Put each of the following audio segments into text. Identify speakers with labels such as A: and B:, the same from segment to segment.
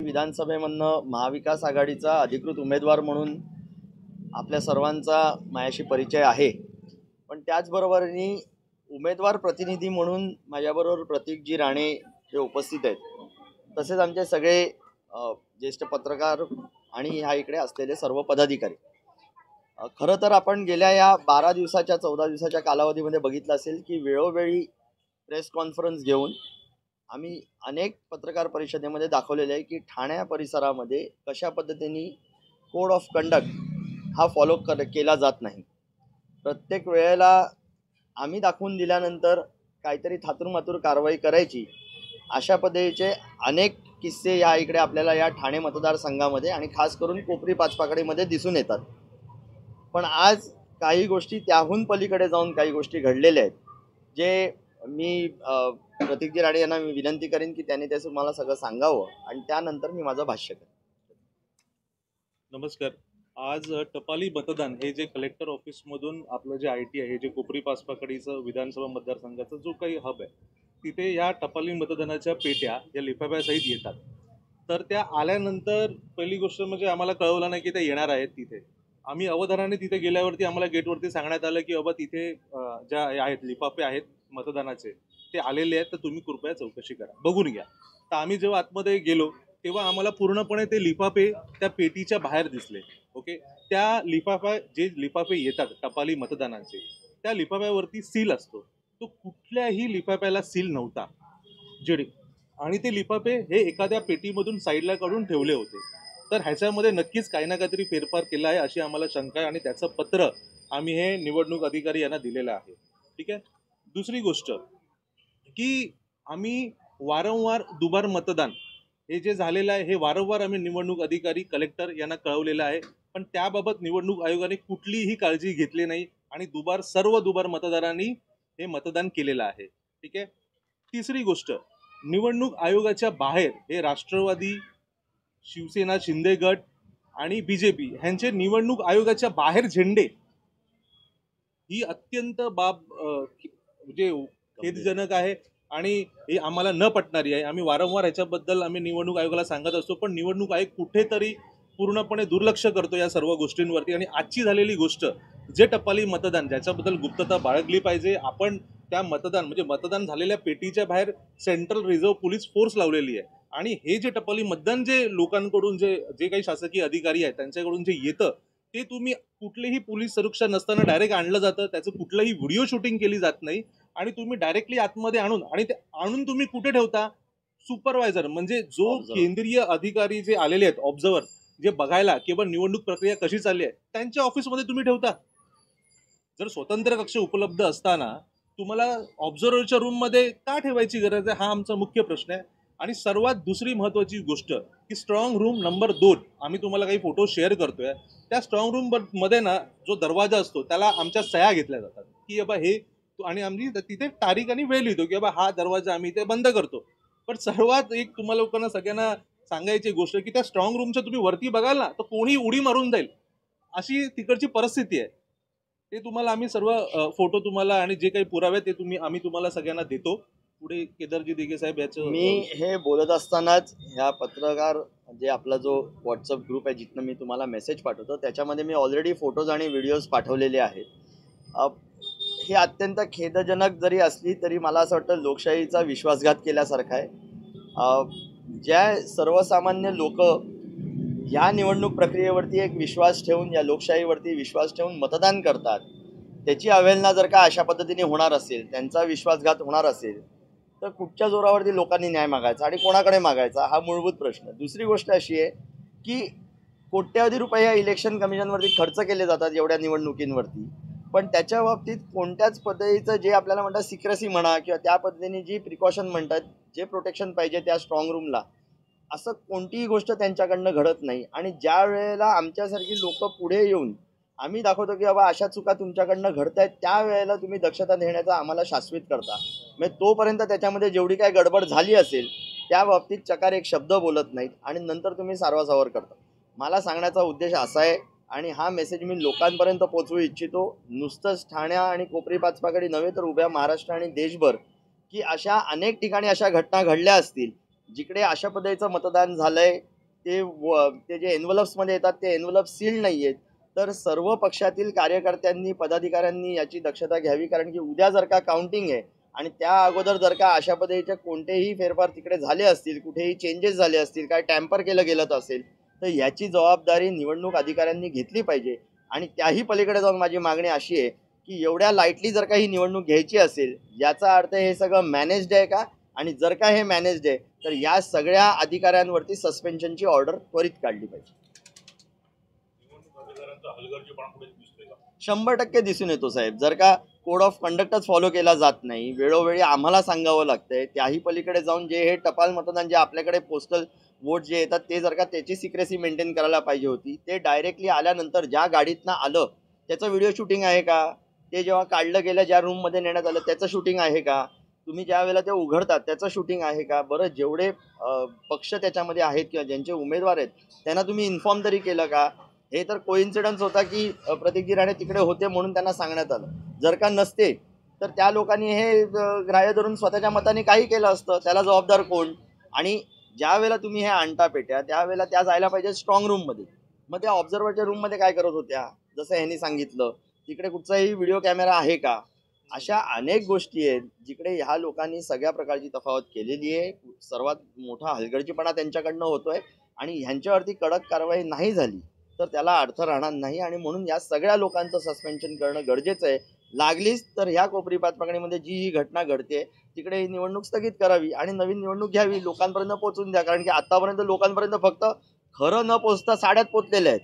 A: विधानसभेमधनं महाविकास आघाडीचा अधिकृत उमेदवार म्हणून आपल्या सर्वांचा माझ्याशी परिचय आहे, पण त्याचबरोबरीने उमेदवार प्रतिनिधी म्हणून माझ्याबरोबर प्रतीकजी राणे हे उपस्थित आहेत. तसेच आमचे सगळे ज्येष्ठ पत्रकार आणि ह्या इकडे असलेले सर्व पदाधिकारी. खरं तर आपण गेल्या या 12 दिवसाच्या 14 दिवसाच्या कालावधीमध्ये बघितलं असेल की वेळोवेळी प्रेस कॉन्फरन्स घेऊन आम्ही अनेक पत्रकार परिषदेमध्ये दाखवलेले आहे की ठाण्या परिसरामध्ये कशा पद्धतीने कोड ऑफ कंडक्ट हा फॉलो केला जात नाही. प्रत्येक वेळेला आम्ही दाखवून दिल्यानंतर काहीतरी थातूरमातूर कारवाई करायची, अशा पद्धतीचे अनेक किस्से या इकडे आपल्याला या ठाणे मतदारसंघामध्ये आणि खास करून कोपरी पाचपाकळीमध्ये दिसून येतात. पण आज काही गोष्टी त्याहून पलीकडे जाऊन काही गोष्टी घडलेल्या आहेत, जे मी प्रतीकजी राणे यांना विनंती करेन की त्यांनी त्याचं मला सगळं सांगावं आणि त्यानंतर मी माझं भाष्य करेन.
B: नमस्कार. आज टपाली मतदान हे जे कलेक्टर ऑफिसमधून आपलं जे IT आहे, जे कोपरी पाचपाकळीचं विधानसभा मतदारसंघाचा जो काही हब आहे, तिथे या टपाली मतदानाच्या पेट्या या लिफाफ्यासहित येतात. तर त्या आल्यानंतर पहिली गोष्ट म्हणजे आम्हाला कळवलं नाही की त्या येणार आहेत. तिथे आम्ही अवधानाने तिथे गेल्यावरती आम्हाला गेटवरती सांगण्यात आलं की बाबा तिथे ज्या आहेत लिफाफे आहेत मतदानाचे ते आलेले आहेत, तर तुम्ही कृपया चौकशी करा, बघून घ्या. तर आम्ही जेव्हा आतमध्ये गेलो तेव्हा आम्हाला पूर्णपणे ते लिफाफे त्या पेटीच्या बाहेर दिसले. ओके, त्या लिफाफे येतात टपाली मतदानाचे, त्या लिफाफ्यावरती सील असतो. तो कुठल्याही लिफाफ्याला सील नव्हता आणि ते लिफाफे हे एखाद्या पेटीमधून साईडला काढून ठेवले होते. तर ह्याच्यामध्ये नक्कीच काही ना काहीतरी फेरफार केला आहे अशी आम्हाला शंका आहे आणि त्याचं पत्र आम्ही हे निवडणूक अधिकारी यांना दिलेलं आहे. ठीक आहे. दुसरी गोष्ट की आम्ही वारंवार दुबार मतदान हे जे झालेलं आहे हे वारंवार आम्ही निवडणूक अधिकारी कलेक्टर यांना कळवलेलं आहे, पण त्याबाबत निवडणूक आयोगाने कुठलीही काळजी घेतली नाही आणि सर्व दुबार मतदारांनी हे मतदान केलेलं आहे. ठीक आहे. तिसरी गोष्ट, निवडणूक आयोगाच्या बाहेर हे राष्ट्रवादी, शिवसेना, शिंदे गट आणि BJP ह्यांचे निवडणूक आयोगाच्या बाहेर झेंडे ही अत्यंत बाब म्हणजे खेदजनक आहे आणि हे आम्हाला न पटणारी आहे. आम्ही वारंवार ह्याच्याबद्दल आम्ही निवडणूक आयोगाला सांगत असतो, पण निवडणूक आयोग कुठेतरी पूर्णपणे दुर्लक्ष करतो या सर्व गोष्टींवरती. आणि आजची झालेली गोष्ट, जे टपाली मतदान ज्याच्याबद्दल गुप्तता बाळगली पाहिजे, आपण त्या मतदान झालेल्या पेटीच्या बाहेर सेंट्रल रिझर्व्ह पोलीस फोर्स लावलेली आहे आणि हे जे टपाली मतदान जे लोकांकडून जे काही शासकीय अधिकारी आहेत त्यांच्याकडून जे येतं ते तुम्ही कुठलेही पोलीस सुरक्षा नसताना डायरेक्ट आणलं जातं. त्याचं कुठलंही व्हिडिओ शूटिंग केली जात नाही आणि तुम्ही डायरेक्टली आतमध्ये आणून तुम्ही कुठे ठेवता? सुपरवायझर म्हणजे जो केंद्रीय अधिकारी जे आलेले आहेत, ऑब्झर्वर जे बघायला किंवा निवडणूक प्रक्रिया कशी चालली आहे त्यांच्या ऑफिसमध्ये तुम्ही ठेवता. जर स्वतंत्र कक्ष उपलब्ध असताना तुम्हाला ऑब्झर्वरच्या रूममध्ये का ठेवायची गरज आहे, हा आमचा मुख्य प्रश्न आहे. आणि सर्वात दुसरी महत्वाची गोष्ट की स्ट्रॉंग रूम नंबर 2 आम्ही तुम्हाला काही फोटो शेअर करतोय. त्या स्ट्रॉंग रूम मध्ये ना जो दरवाजा असतो त्याला आमच्या सह्या घेतल्या जातात की बाबा हे, आणि आम्ही तिथे तारीख आणि वेळ लिहितो की बाबा हा दरवाजा आम्ही ते बंद करतो. पण सर्वात एक तुम्हाला लोकांना सगळ्यांना सांगायची गोष्ट की त्या स्ट्रॉंग रूमच्या तुम्ही वरती बघाल ना तर कोणी उडी मारून जाईल अशी तिकडची परिस्थिती आहे. ते तुम्हाला आम्ही सर्व फोटो तुम्हाला आणि जे काही पुरावे ते आम्ही तुम्हाला सगळ्यांना देतो. पुढे केदारजी दिघे साहेब याचं
A: मी हे बोलत असतानाच ह्या पत्रकार जे आपला जो व्हॉट्सअप ग्रुप आहे जिथनं मी तुम्हाला मेसेज पाठवतो त्याच्यामध्ये मी ऑलरेडी फोटोज आणि व्हिडिओज पाठवलेले आहेत. हे अत्यंत खेदजनक जरी असली तरी मला असं वाटतं लोकशाहीचा विश्वासघात केल्यासारखं आहे. ज्या सर्वसामान्य लोक ह्या निवडणूक प्रक्रियेवरती एक विश्वास ठेवून, या लोकशाहीवरती विश्वास ठेवून मतदान करतात, त्याची अवहेलना जर का अशा पद्धतीने होणार असेल, त्यांचा विश्वासघात होणार असेल, तर कुठच्या जोरावरती लोकांनी न्याय मागायचा आणि कोणाकडे मागायचा हा मूलभूत प्रश्न. दुसरी गोष्ट अशी आहे की कोट्यावधी रुपये या इलेक्शन कमिशनवरती खर्च केले जातात एवढ्या निवडणुकींवरती, पण त्याच्या बाबतीत कोणत्याच पद्धतीचं जे आपल्याला म्हणतात सिक्रेसी म्हणा किंवा त्या पद्धतीने जी प्रिकॉशन म्हणतात, जे प्रोटेक्शन पाहिजे त्या स्ट्रॉंग रूमला, असं कोणतीही गोष्ट त्यांच्याकडनं घडत नाही. आणि ज्या वेळेला आमच्यासारखी लोक पुढे येऊन आम्ही दाखवतो की बाबा अशा चुका तुमच्याकडनं घडत आहेत, त्यावेळेला तुम्ही दक्षता घेण्याचा आम्हाला शाश्वित करता. म्हणजे तोपर्यंत त्याच्यामध्ये जेवढी काय गडबड झाली असेल त्या बाबतीत चकार एक शब्द बोलत नाहीत आणि नंतर तुम्ही सारवासावर करता. मला सांगण्याचा उद्देश असा आहे आणि हा मेसेज मी लोकांपर्यंत पोहोचवू इच्छितो, नुसतंच ठाण्या आणि कोपरी पाचपाकडी नव्हे तर उभ्या महाराष्ट्र आणि देशभर, की अशा अनेक ठिकाणी अशा घटना घडल्या असतील जिकडे अशा पद्धतीचं मतदान झालंय ते जे एन्व्हलप्समध्ये येतात ते एन्व्हलप सील नाही आहेत. तर सर्व पक्षातील कार्यकर्त्यांनी पदाधिकाऱ्यांनी याची दक्षता घ्यावी, कारण की उद्या जर का काउंटिंग आहे आणि त्या अगोदर जर का अशा पद्धतीचे कोणतेही फेरफार तिकडे झाले असतील, कुठेही चेंजेस झाले असतील, काय टॅम्पर केलं गेलं असेल, तर याची जबाबदारी निवडणूक अधिकाऱ्यांनी घेतली पाहिजे. आणि त्याही पलीकडे जाऊन माझी मागणी अशी आहे की एवढ्या लाईटली जर का ही निवडणूक घ्यायची असेल, याचा अर्थ हे सगळं मॅनेज्ड आहे का? आणि जर का हे मॅनेज्ड आहे तर या सगळ्या अधिकाऱ्यांवरती सस्पेन्शनची ऑर्डर त्वरित काढली पाहिजे. 100% दिसून येतो साहेब. जर का कोड ऑफ कंडक्टच फॉलो केला जात नाही, वेळोवेळी आम्हाला सांगावं लागतंय, त्याही पलीकडे जाऊन जे हे टपाल मतदान जे आपल्याकडे पोस्टल वोट जे येतात ते जर का त्याची सिक्रेसी मेंटेन करायला पाहिजे होती, ते डायरेक्टली आल्यानंतर ज्या गाडीतनं आलं त्याचं व्हिडिओ शूटिंग आहे का? ते जेव्हा काढलं गेलं ज्या रूममध्ये नेण्यात आलं त्याचं शूटिंग आहे का? तुम्ही ज्या वेळेला ते उघडतात त्याचं शूटिंग आहे का? बरं, जेवढे पक्ष त्याच्यामध्ये आहेत किंवा ज्यांचे उमेदवार आहेत त्यांना तुम्ही इन्फॉर्म तरी केलं का? हे तर कोइन्सिडन्स होता की प्रतीकजी राणे तिकडे होते म्हणून त्यांना सांगण्यात आलं. जर का नसते तर त्या लोकांनी हे ग्राह्य धरून स्वतःच्या मताने काही केलं असतं. त्याला जबाबदार कोण? आणि ज्या वेळेला तुम्ही हे आणता पेट्या त्यावेळेला त्या जायला पाहिजे स्ट्रॉंग रूममध्ये. मग त्या ऑब्झर्वरच्या रूममध्ये काय करत होत्या? जसं ह्यांनी सांगितलं तिकडे कुठचाही व्हिडिओ कॅमेरा आहे का? अशा अनेक गोष्टी आहेत जिकडे ह्या लोकांनी सगळ्या प्रकारची तफावत केलेली आहे. सर्वात मोठा हलगर्जीपणा त्यांच्याकडनं होतोय आणि ह्यांच्यावरती कडक कारवाई नाही झाली तर त्याला अर्थ राहणार नाही. आणि म्हणून या सगळ्या लोकांचं सस्पेन्शन करणं गरजेचं आहे. लागलीच तर ह्या कोपरी पाचपाकणीमध्ये जी ही घटना घडते तिकडे ही निवडणूक स्थगित करावी आणि नवीन निवडणूक घ्यावी, लोकांपर्यंत पोहोचून द्या. कारण की आतापर्यंत लोकांपर्यंत फक्त खरं न पोचता साड्यात पोचलेल्या आहेत.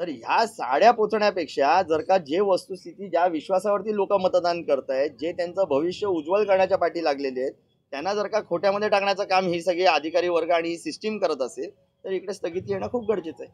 A: तर ह्या साड्या पोचण्यापेक्षा जर का जे वस्तुस्थिती ज्या विश्वासावरती लोक मतदान करतायत, जे त्यांचं भविष्य उज्ज्वल करण्याच्या पाठी लागलेले आहेत, त्यांना जर का खोट्यामध्ये टाकण्याचं काम ही सगळी अधिकारी वर्ग आणि ही सिस्टीम करत असेल तर इकडे स्थगिती येणं खूप गरजेचं आहे.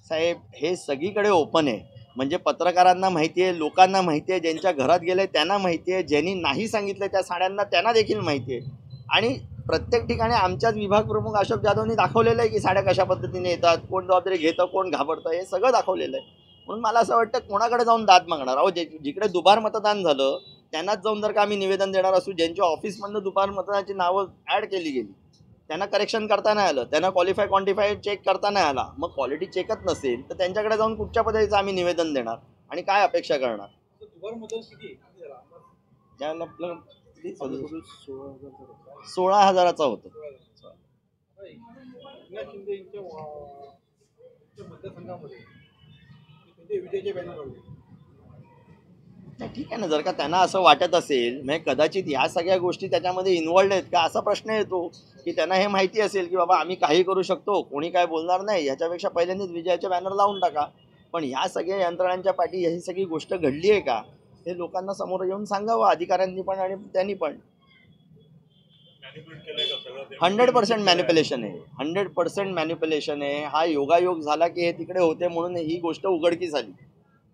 A: साहेब, हे सगळीकडे ओपन आहे. म्हणजे पत्रकारांना माहिती आहे, लोकांना माहिती आहे, ज्यांच्या घरात गेले त्यांना माहिती आहे, ज्यांनी नाही सांगितलं त्या साड्यांना त्यांना देखील माहिती आहे. आणि प्रत्येक ठिकाणी आमच्याच विभाग प्रमुख अशोक जाधवनी दाखवलेलं आहे की साड्या कशा पद्धतीने येतात, कोण जबाबदारी घेतं, कोण घाबरतं, हे सगळं दाखवलेलं आहे. म्हणून मला असं वाटतं कोणाकडे जाऊन दाद मागणार? अहो, जिकडे दुबार मतदान झालं त्यांनाच जाऊन जर का आम्ही निवेदन देणार असू, ज्यांच्या ऑफिसमधनं दुबार मतदानाची नावं ॲड केली गेली त्यांना करेक्शन करता नाही आलं, त्यांना क्वालिफाय क्वांटिफाय चेक करता नाही आला, मग क्वालिटी चेकच नसेल तर त्यांच्याकडे जाऊन कुठच्या पद्धतीचं आम्ही निवेदन देणार आणि काय अपेक्षा करणार? त्यावेळेला आपलं 16,000चा होतं. नाही, ठीक आहे ना. जर का त्यांना असं वाटत असेल, म्हणजे कदाचित ह्या सगळ्या गोष्टी त्याच्यामध्ये इन्व्हॉल्ड आहेत का असा प्रश्न येतो की त्यांना हे माहिती असेल की बाबा आम्ही काही करू शकतो, कोणी काय बोलणार नाही, ह्याच्यापेक्षा पहिल्यांदाच विजयाचे बॅनर लावून टाका. पण ह्या सगळ्या यंत्रणांच्या पाठी ही सगळी गोष्ट घडली आहे का हे लोकांना समोर येऊन सांगावं, अधिकाऱ्यांनी पण आणि त्यांनी पण. 100% मॅनिप्युलेशन आहे, 100% मॅनिप्युलेशन आहे. हा योगायोग झाला की हे तिकडे होते म्हणून ही गोष्ट उघडकीस झाली.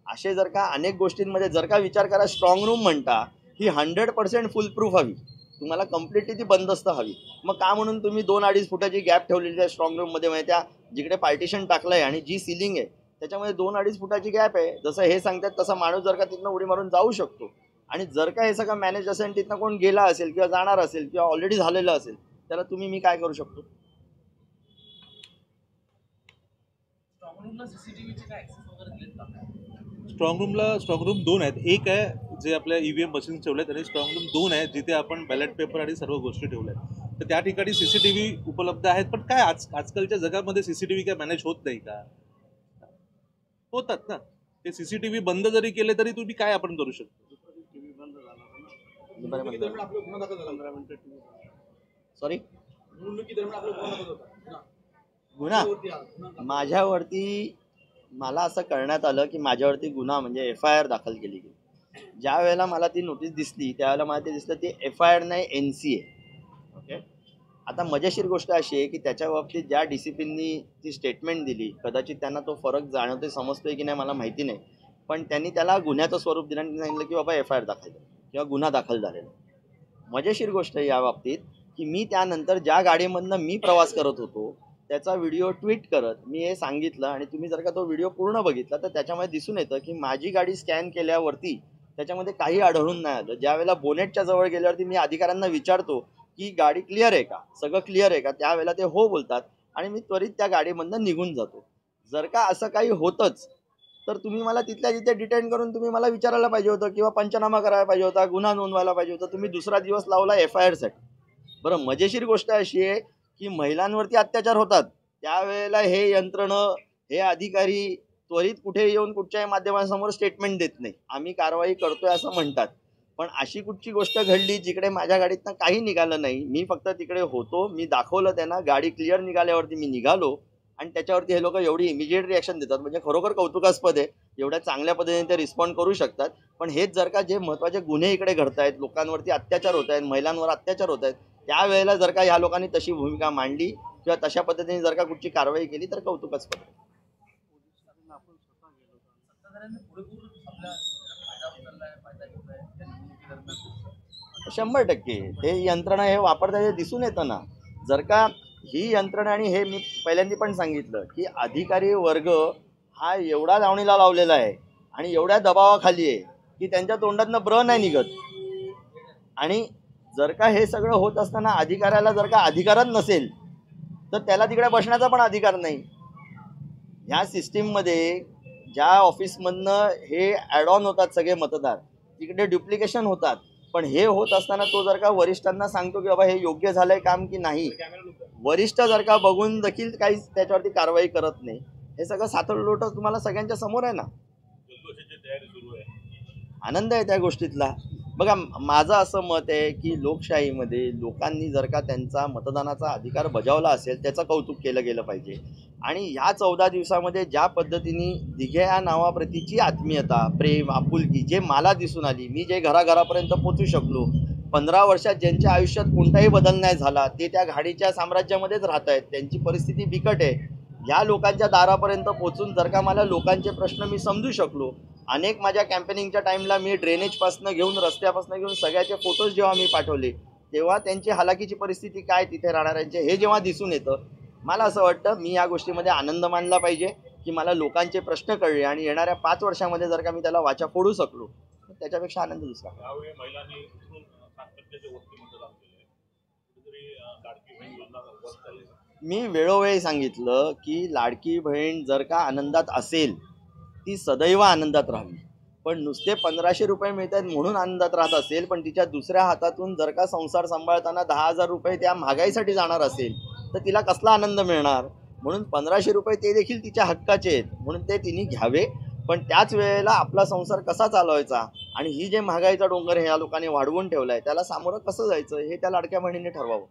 A: असे जर का अनेक गोष्टींमध्ये जर का विचार करा, स्ट्रॉंग रूम म्हणता ही 100% फुल प्रूफ हवी, तुम्हाला कम्प्लिटली ती बंदस्त हवी. मग का म्हणून तुम्ही 2-2.5 फुटाची गॅप ठेवलेली आहे स्ट्रॉंग रूममध्ये? म्हणजे त्या जिकडे पार्टिशन टाकलं आहे आणि जी सिलिंग आहे त्याच्यामध्ये 2-2.5 फुटाची गॅप आहे. जसं हे सांगतात तसं माणूस जर का तिथनं उडी मारून जाऊ शकतो. आणि जर का हे सगळं मॅनेज असेल, तिथनं कोण गेला असेल किंवा जाणार असेल किंवा ऑलरेडी झालेलं असेल, त्याला मी काय करू शकतो?
B: स्ट्रॉंग रूम 2 आहेत. एक आहे जे आपल्या ईव्हीएम मशीन ठेवल्यात आणि स्ट्रॉंग रूम 2 आहे जिथे आपण बॅलेट पेपर आणि सर्व गोष्टी ठेवल्यात. तर त्या ठिकाणी सीसीटीव्ही उपलब्ध आहेत. पण काय आजकालच्या जगामध्ये सीसीटीव्ही काय मॅनेज होत नाही का? होतात ना. ते सीसीटीव्ही बंद जरी केले तरी तुम्ही काय आपण करू शकतो?
A: सॉरी, गुन्हा माझ्यावरती मला असं करण्यात आलं की माझ्यावरती गुन्हा म्हणजे FIR दाखल केली गेली. ज्या वेळेला मला ती नोटीस दिसली त्यावेळेला मला ते दिसलं ती FIR नाही NC आहे. ओके, आता मजेशीर गोष्ट अशी आहे की त्याच्या बाबतीत ज्या DCPनी ती स्टेटमेंट दिली, कदाचित त्यांना तो फरक जाणवतोय समजतोय की नाही मला माहिती नाही, पण त्यांनी त्याला गुन्ह्याचं स्वरूप दिलं आणि सांगितलं की बाबा FIR दाखल किंवा गुन्हा दाखल झालेला. मजेशीर गोष्ट या बाबतीत की मी त्यानंतर ज्या गाडीमधनं मी प्रवास करत होतो त्याचा व्हिडिओ ट्विट करत मी हे सांगितलं आणि तुम्ही जर का तो व्हिडिओ पूर्ण बघितला तर त्याच्यामध्ये दिसून येतं की माझी गाडी स्कॅन केल्यावरती त्याच्यामध्ये काही आढळून नाही आलं. ज्या वेळेला बोनेटच्या जवळ गेल्यावरती मी अधिकाऱ्यांना विचारतो की गाडी क्लिअर आहे का, सगळं क्लिअर आहे का, त्यावेळेला ते हो बोलतात आणि मी त्वरित त्या गाडीमधनं निघून जातो. जर का असं काही होतंच तर तुम्ही मला तिथल्या तिथे डिटेन करून तुम्ही मला विचारायला पाहिजे होतं किंवा पंचनामा करायला पाहिजे होता, गुन्हा नोंदवायला पाहिजे होता. तुम्ही दुसरा दिवस लावला FIRसाठी. बरं, मजेशीर गोष्ट अशी आहे की महिलांवरती अत्याचार होतात त्यावेळेला हे यंत्रणं, हे अधिकारी त्वरित कुठे येऊन कुठच्याही माध्यमांसमोर स्टेटमेंट देत नाही. आम्ही कारवाई करतोय असं म्हणतात. पण अशी कुठची गोष्ट घडली जिकडे माझ्या गाडीतनं काही निघालं नाही. मी फक्त तिकडे होतो. मी दाखवलं त्यांना. गाडी क्लिअर निघाल्यावरती मी निघालो आणि त्याच्यावरती हे लोक एवढी इमिजिएट रिॲक्शन देतात म्हणजे खरोखर कौतुकास्पद आहे. एवढ्या चांगल्या पद्धतीने ते रिस्पॉन्ड करू शकतात. पण हेच जर का जे महत्त्वाचे गुन्हे इकडे घडत आहेत, लोकांवरती अत्याचार होत आहेत, महिलांवर अत्याचार होत आहेत, त्यावेळेला जर का ह्या लोकांनी तशी भूमिका मांडली किंवा तशा पद्धतीने जर का कुठची कारवाई केली तर कौतुकास्पद आहे. शंभर टक्के हे यंत्रणा हे वापरता दिसून येतं ना. जर का ही यंत्रणा आणि हे मी पहिल्यांदा पण सांगितलं की अधिकारी वर्ग हा एवढा दावणीला लावलेला आहे आणि एवढ्या दबावाखाली आहे की त्यांच्या तोंडातनं ब्र नाही निघत. आणि जर का हे सगळं होत असताना अधिकाऱ्याला जर का अधिकारच नसेल तर त्याला तिकडे बसण्याचा पण अधिकार नाही. ह्या सिस्टीममध्ये ज्या ऑफिसमधनं हे ॲड ऑन होतात सगळे मतदार, तिकडे ड्युप्लिकेशन होतात. पण हे होत असताना तो जर का वरिष्ठांना सांगतो की बाबा हे योग्य झालंय काम की नाही, वरिष्ठ जर का बघून देखील काही त्याच्यावरती कारवाई करत नाही, हे सगळं सातळलोटच तुम्हाला सगळ्यांच्या समोर आहे ना. आनंद आहे त्या गोष्टीतला. बघा, माझं असं मत आहे की लोकशाहीमध्ये लोकांनी जर का त्यांचा मतदानाचा अधिकार बजावला असेल त्याचं कौतुक केलं गेलं पाहिजे. आणि ह्या 14 दिवसामध्ये ज्या पद्धतीने दिघे या नावाप्रतीची आत्मीयता, प्रेम, आपुलकी जे मला दिसून आली, मी जे घराघरापर्यंत पोचू शकलो, 15 वर्षात ज्यांच्या आयुष्यात कोणताही बदल नाही झाला, ते त्या घाडीच्या साम्राज्यामध्येच राहत आहेत, त्यांची परिस्थिती बिकट आहे, या लोकांच्या दारापर्यंत पोचून जर का मला लोकांचे प्रश्न मी समजू शकलो. अनेक माझ्या कॅम्पेनिंगच्या टाईमला मी ड्रेनेजपासून घेऊन रस्त्यापासून घेऊन सगळ्याचे फोटोज जेव्हा मी पाठवले तेव्हा त्यांची हालाकीची परिस्थिती काय तिथे राहणाऱ्यांचे हे जेव्हा दिसून येतं, मला असं वाटतं मी या गोष्टीमध्ये आनंद मानला पाहिजे की मला लोकांचे प्रश्न कळले आणि येणाऱ्या 5 वर्षामध्ये जर का मी त्याला वाचा फोडू शकलो तर त्याच्यापेक्षा आनंद दुसरा. मी वेळोवेळी सांगितलं की लाडकी बहीण जर का आनंदात असेल ती सदैव आनंदात राहावी. पण नुसते 1500 रुपये मिळतात म्हणून आनंदात राहत असेल, पण तिच्या दुसऱ्या हातातून जर का संसार सांभाळताना 10,000 रुपये त्या महागाईसाठी जाणार असेल तर तिला कसला आनंद मिळणार. म्हणून 1500 रुपये ते देखील तिच्या हक्काचे आहेत म्हणून ते तिने घ्यावे. पण त्याच वेळेला आपला संसार कसा चालवायचा आणि ही जे महागाईचा डोंगर हे या लोकांनी वाढवून ठेवला आहे त्याला सामोरं कसं जायचं हे त्या लाडक्या बहिणीने ठरवावं.